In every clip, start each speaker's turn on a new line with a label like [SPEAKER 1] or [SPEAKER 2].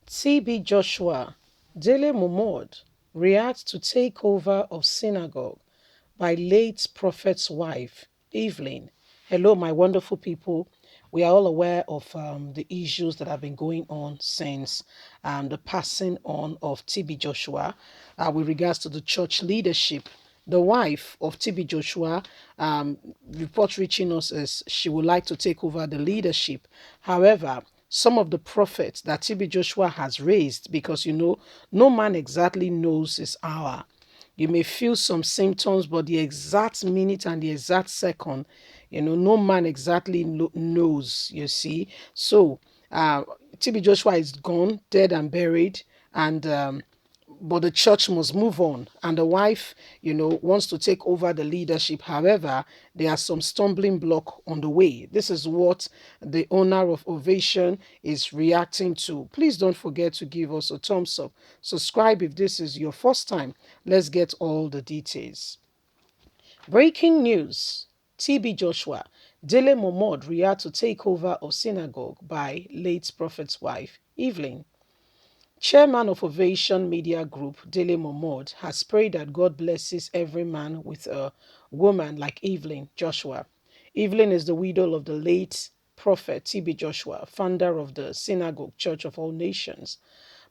[SPEAKER 1] TB Joshua, Dele Momodu reacts to takeover of synagogue by late prophet's wife, Evelyn. Hello, my wonderful people. We are all aware of the issues that have been going on since the passing on of TB Joshua with regards to the church leadership. The wife of TB Joshua, reports reaching us as she would like to take over the leadership. However, some of the prophets that TB Joshua has raised, because no man exactly knows his hour. You may feel some symptoms, but the exact minute and the exact second, no man exactly knows, you see. So, TB Joshua is gone, dead and buried, and but the church must move on, and the wife wants to take over the leadership. However, there are some stumbling block on the way. This is what the owner of Ovation is reacting to. Please don't forget to give us a thumbs up, subscribe if this is your first time. Let's get all the details. Breaking news: TB Joshua, Dele Momodu react to takeover of synagogue by late prophet's wife, Evelyn. Chairman of Ovation Media Group, Dele Momodu, has prayed that God blesses every man with a woman like Evelyn Joshua. Evelyn is the widow of the late prophet TB Joshua, founder of the Synagogue Church of All Nations.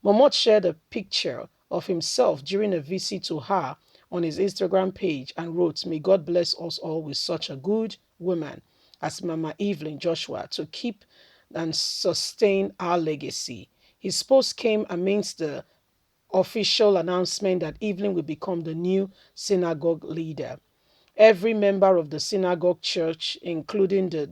[SPEAKER 1] Momodu shared a picture of himself during a visit to her on his Instagram page and wrote, "May God bless us all with such a good woman as Mama Evelyn Joshua to keep and sustain our legacy." His post came amidst the official announcement that Evelyn will become the new synagogue leader. Every member of the synagogue church, including the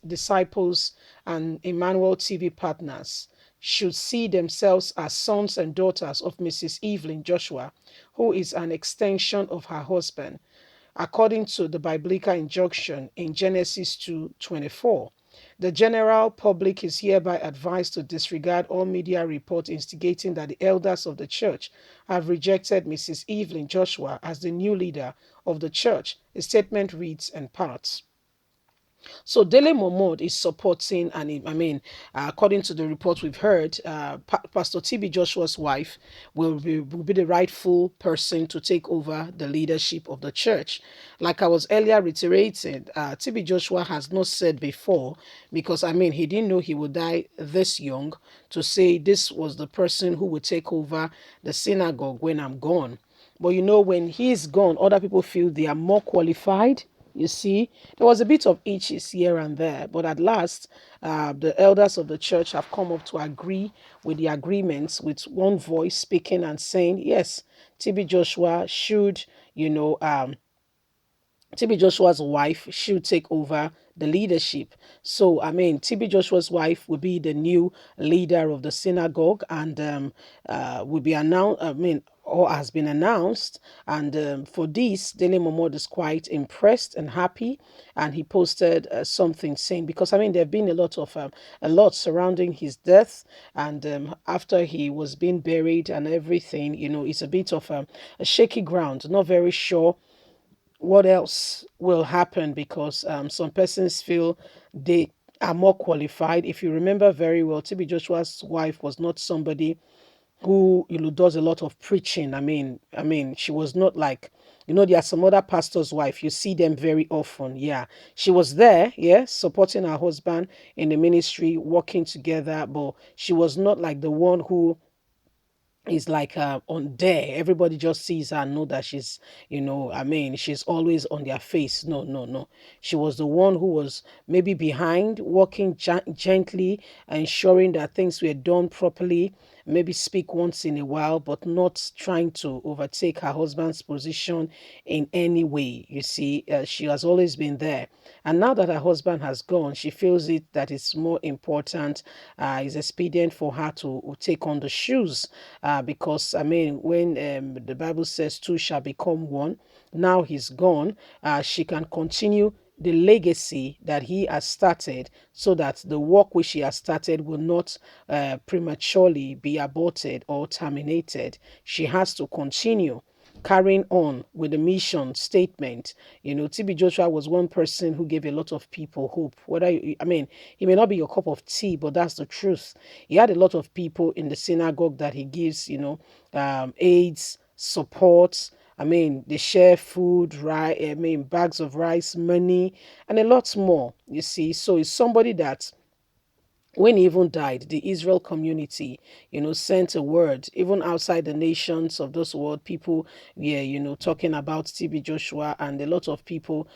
[SPEAKER 1] disciples and Emmanuel TV partners, should see themselves as sons and daughters of Mrs. Evelyn Joshua, who is an extension of her husband, according to the biblical injunction in Genesis 2:24. The general public is hereby advised to disregard all media reports instigating that the elders of the church have rejected Mrs. Evelyn Joshua as the new leader of the church. A statement reads and parts. So Dele Momodu is supporting, and according to the report we've heard, Pastor TB Joshua's wife will be the rightful person to take over the leadership of the church. Like I was earlier reiterating, TB Joshua has not said before, because he didn't know he would die this young, to say this was the person who would take over the synagogue when I'm gone. But when he's gone, other people feel they are more qualified. You see, there was a bit of itches here and there, but at last, the elders of the church have come up to agree with the agreements, with one voice speaking and saying, yes, TB Joshua should, TB Joshua's wife should take over the leadership. So, TB Joshua's wife will be the new leader of the synagogue, and will be announced, or has been announced. And for this, Dele Momodu is quite impressed and happy. And he posted something saying, because there have been a lot surrounding his death, and after he was being buried and everything, it's a bit of a shaky ground, not very sure what else will happen, because some persons feel they are more qualified. If you remember very well, TB Joshua's wife was not somebody who does a lot of preaching. She was not like, there are some other pastors' wife, you see them very often. Yeah, she was there, yeah, supporting her husband in the ministry, working together, but she was not like the one who is like on there. Everybody just sees her and know that she's, she's always on their face. No, no, no. She was the one who was maybe behind, walking gently, ensuring that things were done properly, maybe speak once in a while, but not trying to overtake her husband's position in any way. You see, she has always been there. And now that her husband has gone, she feels that it's more important, it's expedient for her to take on the shoes, because when the Bible says two shall become one, now he's gone, she can continue the legacy that he has started, so that the work which he has started will not prematurely be aborted or terminated. She has to continue. carrying on with the mission statement. TB Joshua was one person who gave a lot of people hope. I mean, he may not be your cup of tea, but that's the truth. He had a lot of people in the synagogue that he gives, aids, support. I mean, they share food, right? I mean, bags of rice, money, and a lot more. You see, so it's somebody that when he even died, the Israel community, sent a word, even outside the nations of this world, people were, talking about TB Joshua, and a lot of people,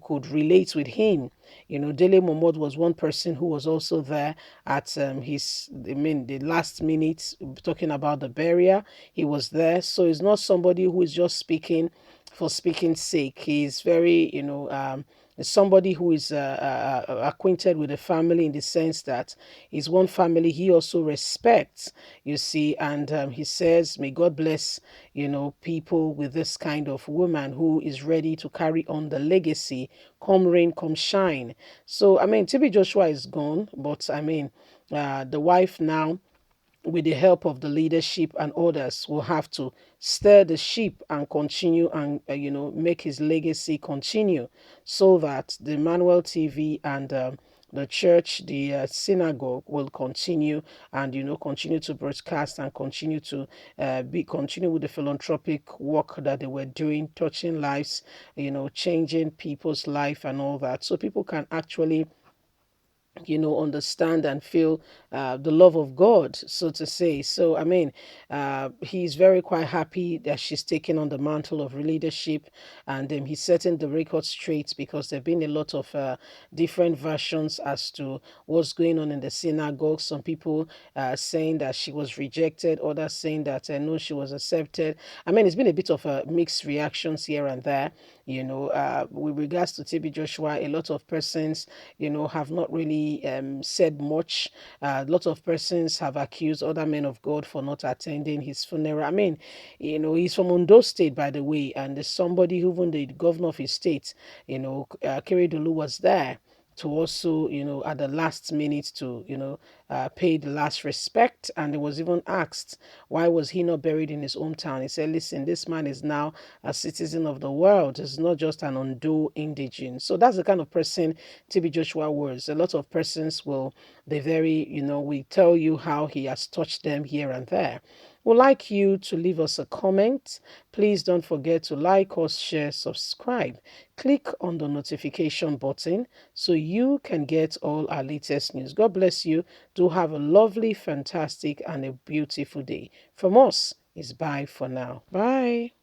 [SPEAKER 1] could relate with him. Dele Momodu was one person who was also there at the last minute, talking about the burial. He was there. So he's not somebody who is just speaking for speaking's sake. He's very, somebody who is acquainted with the family, in the sense that he's one family he also respects, you see. And he says, may God bless, people with this kind of woman who is ready to carry on the legacy, come rain, come shine. So, I mean, TB Joshua is gone, but I mean, the wife now, with the help of the leadership and others, will have to stir the ship and continue, and make his legacy continue, so that the Manuel TV and the church, the synagogue, will continue, and continue to broadcast, and continue to continue with the philanthropic work that they were doing, touching lives, changing people's life and all that, so people can actually understand and feel the love of God, so to say. So, I mean, he's very quite happy that she's taking on the mantle of leadership, and he's setting the record straight, because there have been a lot of different versions as to what's going on in the synagogue. Some people saying that she was rejected, others saying that no, she was accepted. I mean, it's been a bit of mixed reactions here and there. With regards to TB Joshua, a lot of persons, have not really said much. A lot of persons have accused other men of God for not attending his funeral. I mean, he's from Ondo State, by the way, and there's somebody who, even the governor of his state, Keredolu, was there to also, at the last minute, to, pay the last respect. And he was even asked, why was he not buried in his hometown? He said, listen, this man is now a citizen of the world. It's not just an Ondo indigene. So that's the kind of person TB Joshua was. A lot of persons will be very, we tell you how he has touched them here and there. We'd like you to leave us a comment. Please don't forget to like us, share, subscribe. Click on the notification button so you can get all our latest news. God bless you. Do have a lovely, fantastic, and a beautiful day. From us, it's bye for now. Bye.